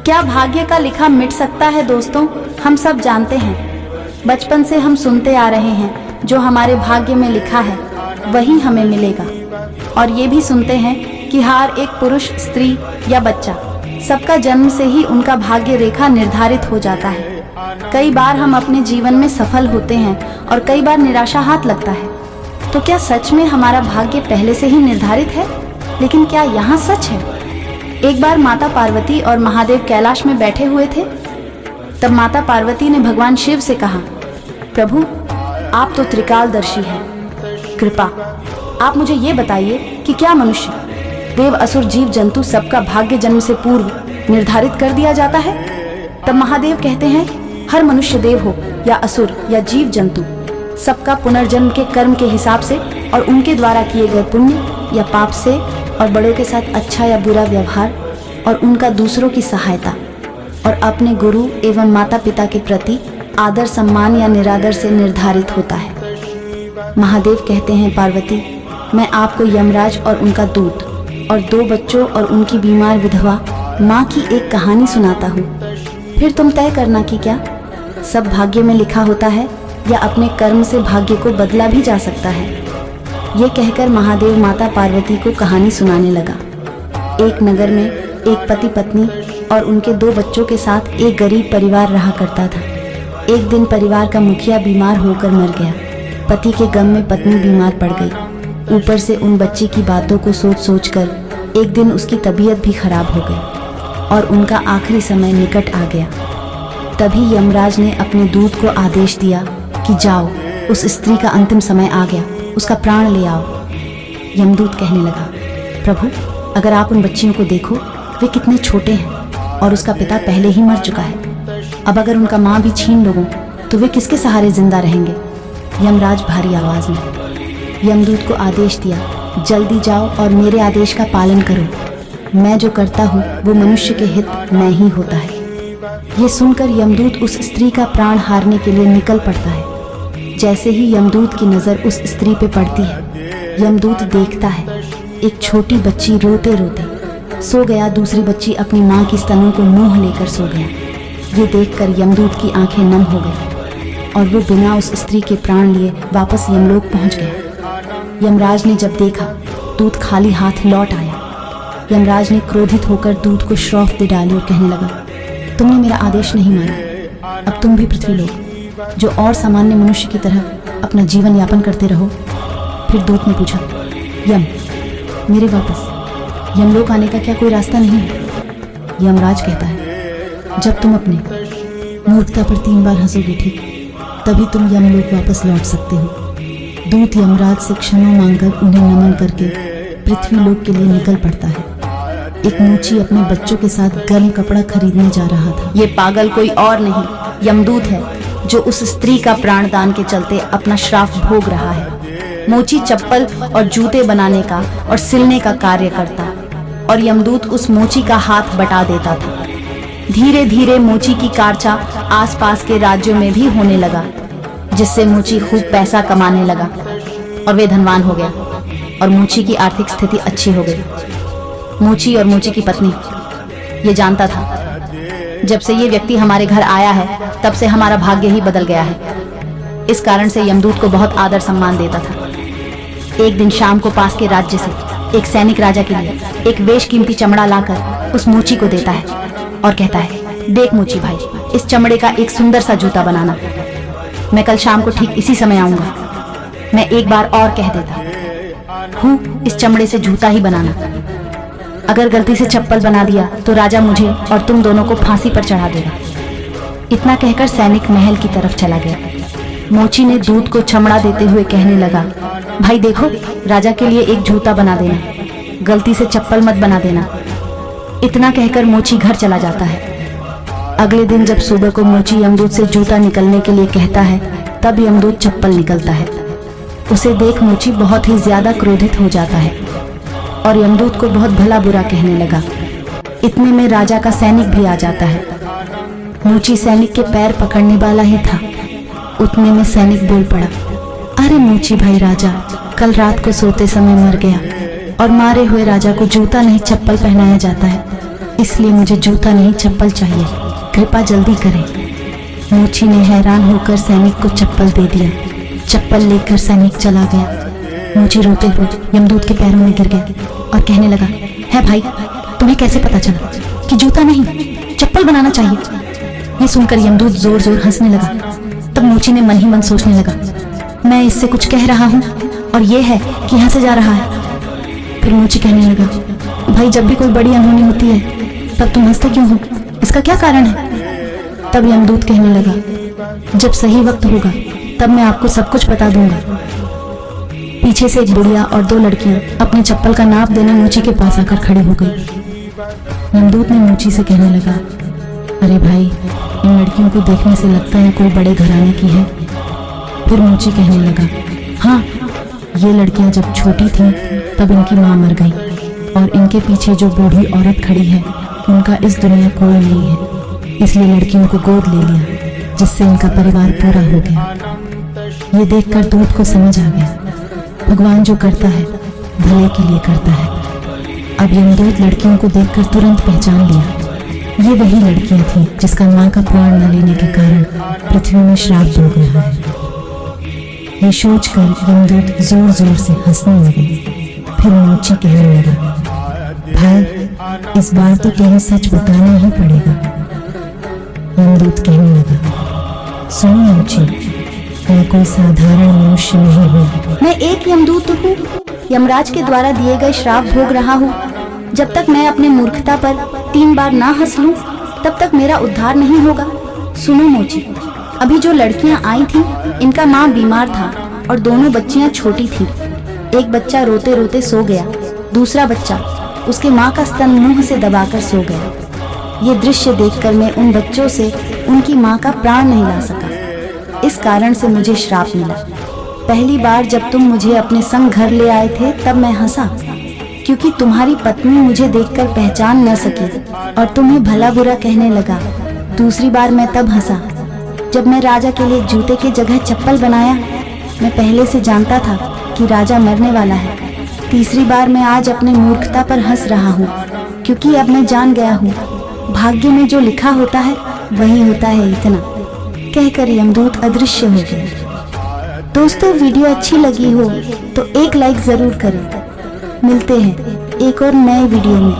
क्या भाग्य का लिखा मिट सकता है दोस्तों? हम सब जानते हैं, बचपन से हम सुनते आ रहे हैं, जो हमारे भाग्य में लिखा है वही हमें मिलेगा। और ये भी सुनते हैं कि हर एक पुरुष, स्त्री या बच्चा, सबका जन्म से ही उनका भाग्य रेखा निर्धारित हो जाता है। कई बार हम अपने जीवन में सफल होते हैं और कई बार निराशा हाथ लगता है। तो क्या सच में हमारा भाग्य पहले से ही निर्धारित है? लेकिन क्या यहाँ सच है? एक बार माता पार्वती और महादेव कैलाश में बैठे हुए थे। तब माता पार्वती ने भगवान शिव से कहा, प्रभु आप तो त्रिकालदर्शी हैं, कृपा आप मुझे ये बताइए कि क्या मनुष्य, देव, असुर, जीव जंतु सबका भाग्य जन्म से पूर्व निर्धारित कर दिया जाता है? तब महादेव कहते हैं, हर मनुष्य देव हो या असुर या जीव जंतु, सबका पुनर्जन्म के कर्म के हिसाब से और उनके द्वारा किए गए पुण्य या पाप से और बड़ों के साथ अच्छा या बुरा व्यवहार और उनका दूसरों की सहायता और अपने गुरु एवं माता पिता के प्रति आदर, सम्मान या निरादर से निर्धारित होता है। महादेव कहते हैं, पार्वती मैं आपको यमराज और उनका दूत और 2 बच्चों और उनकी बीमार विधवा माँ की एक कहानी सुनाता हूँ। फिर तुम तय करना कि क्या सब भाग्य में लिखा होता है या अपने कर्म से भाग्य को बदला भी जा सकता है। ये कहकर महादेव माता पार्वती को कहानी सुनाने लगा। एक नगर में एक पति पत्नी और उनके 2 बच्चों के साथ एक गरीब परिवार रहा करता था। एक दिन परिवार का मुखिया बीमार होकर मर गया। पति के गम में पत्नी बीमार पड़ गई। ऊपर से उन बच्ची की बातों को सोच सोच कर एक दिन उसकी तबीयत भी खराब हो गई और उनका आखिरी समय निकट आ गया। तभी यमराज ने अपने दूत को आदेश दिया कि जाओ, उस स्त्री का अंतिम समय आ गया, उसका प्राण ले आओ। यमदूत कहने लगा, प्रभु अगर आप उन बच्चियों को देखो, वे कितने छोटे हैं और उसका पिता पहले ही मर चुका है। अब अगर उनका माँ भी छीन लोगों तो वे किसके सहारे जिंदा रहेंगे? यमराज भारी आवाज में यमदूत को आदेश दिया, जल्दी जाओ और मेरे आदेश का पालन करो। मैं जो करता हूँ वो मनुष्य के हित में ही होता है। ये सुनकर यमदूत उस स्त्री का प्राण हारने के लिए निकल पड़ता है। जैसे ही यमदूत की नजर उस स्त्री पे पड़ती है, यमदूत देखता है एक छोटी बच्ची रोते रोते सो गया। दूसरी बच्ची अपनी माँ की स्तनों को मुंह लेकर सो गया। ये देखकर यमदूत की आंखें नम हो गई और वो बिना उस स्त्री के प्राण लिए वापस यमलोक पहुंच गया। यमराज ने जब देखा, दूत खाली हाथ लौट आया। यमराज ने क्रोधित होकर दूत को श्राप दे डाली और कहने लगा, तुमने मेरा आदेश नहीं माना, अब तुम भी पृथ्वीलोक जो और सामान्य मनुष्य की तरह अपना जीवन यापन करते रहो। फिर दूत ने पूछा, यम मेरे वापस यमलोक आने का क्या कोई रास्ता नहीं है? यमराज कहता है, जब तुम अपने मूर्खता पर 3 बार हंसोगे ठीक, तभी तुम यमलोक वापस लौट सकते हो। दूत यमराज से क्षमा मांगकर उन्हें नमन करके पृथ्वीलोक के लिए निकल पड़ता है। एक मूची अपने बच्चों के साथ गर्म कपड़ा खरीदने जा रहा था। ये पागल कोई और नहीं, यमदूत है, जो उस स्त्री का प्राणदान के चलते अपना श्राप भोग रहा है। मोची चप्पल और जूते बनाने का और सिलने का कार्य करता और यमदूत उस मोची का हाथ बटा देता था। धीरे धीरे मोची की कार्चा आसपास के राज्यों में भी होने लगा, जिससे मोची खूब पैसा कमाने लगा और वे धनवान हो गया और मोची की आर्थिक स्थिति अच्छी हो गई। मोची और मोची की पत्नी ये जानता था, जब से ये व्यक्ति हमारे घर आया है तब से हमारा भाग्य ही बदल गया है। इस कारण से यमदूत को बहुत आदर सम्मान देता था। एक दिन शाम को पास के राज्य से एक सैनिक राजा के लिए एक बेशकीमती चमड़ा लाकर उस मोची को देता है और कहता है, देख मोची भाई, इस चमड़े का एक सुंदर सा जूता बनाना। मैं कल शाम को ठीक इसी समय आऊंगा। मैं एक बार और कह देता हूँ, इस चमड़े से जूता ही बनाना। अगर गलती से चप्पल बना दिया तो राजा मुझे और तुम दोनों को फांसी पर चढ़ा देगा। इतना कहकर सैनिक महल की तरफ चला गया। मोची ने दूत को चमड़ा देते हुए कहने लगा, भाई देखो, राजा के लिए एक जूता बना देना, गलती से चप्पल मत बना देना। इतना कहकर मोची घर चला जाता है। अगले दिन जब सुबह को मोची यमदूत से जूता निकलने के लिए कहता है, तब यमदूत चप्पल निकलता है। उसे देख मोची बहुत ही ज्यादा क्रोधित हो जाता है और यमदूत को बहुत भला बुरा कहने लगा। इतने में राजा का सैनिक भी आ जाता है। मोची सैनिक के पैर पकड़ने वाला ही था। उतने में सैनिक बोल पड़ा, अरे मोची भाई, राजा कल रात को सोते समय मर गया और मारे हुए राजा को जूता नहीं चप्पल पहनाया जाता है, इसलिए मुझे जूता नहीं चप्पल चाहिए, कृपा जल्दी करें। मोची ने हैरान होकर सैनिक को चप्पल दे दिया। चप्पल लेकर सैनिक चला गया। मोची रोते हुए यमदूत के पैरों में गिर गया और कहने लगा, है भाई, तुम्हें कैसे पता चला कि जूता नहीं चप्पल बनाना चाहिए? ये सुनकर यमदूत जोर जोर हंसने लगा। तब मोची ने मन ही मन सोचने लगा, मैं इससे कुछ कह रहा हूँ और ये है कि हंसे जा रहा है। फिर मोची कहने लगा, भाई जब भी कोई बड़ी अनहोनी होती है तब तुम हंसते क्यों हो? इसका क्या कारण है? तब यमदूत कहने लगा, जब सही वक्त होगा तब मैं आपको सब कुछ बता दूंगा। पीछे से एक बुढ़िया और 2 लड़कियां अपने चप्पल का नाप देने मोची के पास आकर खड़ी हो गई। यमदूत ने मोची से कहने लगा, अरे भाई, इन लड़कियों को देखने से लगता है कोई बड़े घराने की है। फिर मोची कहने लगा, हाँ, ये लड़कियां जब छोटी थीं तब इनकी माँ मर गई और इनके पीछे जो बूढ़ी औरत खड़ी है उनका इस दुनिया कोई नहीं है, इसलिए लड़कियों को गोद ले लिया, जिससे इनका परिवार पूरा हो गया। ये देखकर दूत को समझ आ गया, भगवान जो करता है भले के लिए करता है। अब यमदूत लड़कियों को देखकर तुरंत पहचान लिया, ये वही लड़कियां थीं जिसका माँ का प्राण न लेने के कारण पृथ्वी में श्राप भोग रहा है। ये सोचकर यमदूत जोर जोर से हंसने लगे। फिर मोची कहने लगा, भाई, इस बार तो तुम्हें सच बताना ही पड़ेगा। यमदूत कहने लगा, सुनो मोची, मैं कोई साधारण मनुष्य नहीं हूँ। मैं एक यमदूत हूँ, यमराज के द्वारा दिए गए श्राप भोग रहा हूँ। जब तक मैं अपने मूर्खता पर 3 बार ना हंस लूं, तब तक मेरा उद्धार नहीं होगा। सुनो मोची, अभी जो लड़कियां आई थीं, इनका माँ बीमार था और दोनों बच्चियां छोटी थीं। एक बच्चा रोते रोते सो गया, दूसरा बच्चा उसके माँ का स्तन मुंह से दबाकर सो गया। ये दृश्य देखकर मैं उन बच्चों से उनकी माँ का प्राण नहीं ला सका। इस कारण से मुझे श्राप मिला। पहली बार जब तुम मुझे अपने संग घर ले आए थे तब मैं हंसा, क्योंकि तुम्हारी पत्नी मुझे देखकर पहचान न सकी और तुम्हें भला बुरा कहने लगा। दूसरी बार मैं तब हंसा जब मैं राजा के लिए जूते की जगह चप्पल बनाया। मैं पहले से जानता था कि राजा मरने वाला है। तीसरी बार मैं आज अपने मूर्खता पर हंस रहा हूँ, क्योंकि अब मैं जान गया हूँ भाग्य में जो लिखा होता है वही होता है। इतना कहकर यमदूत अदृश्य हो गए। दोस्तों, वीडियो अच्छी लगी हो तो एक लाइक जरूर करें। मिलते हैं एक और नए वीडियो में।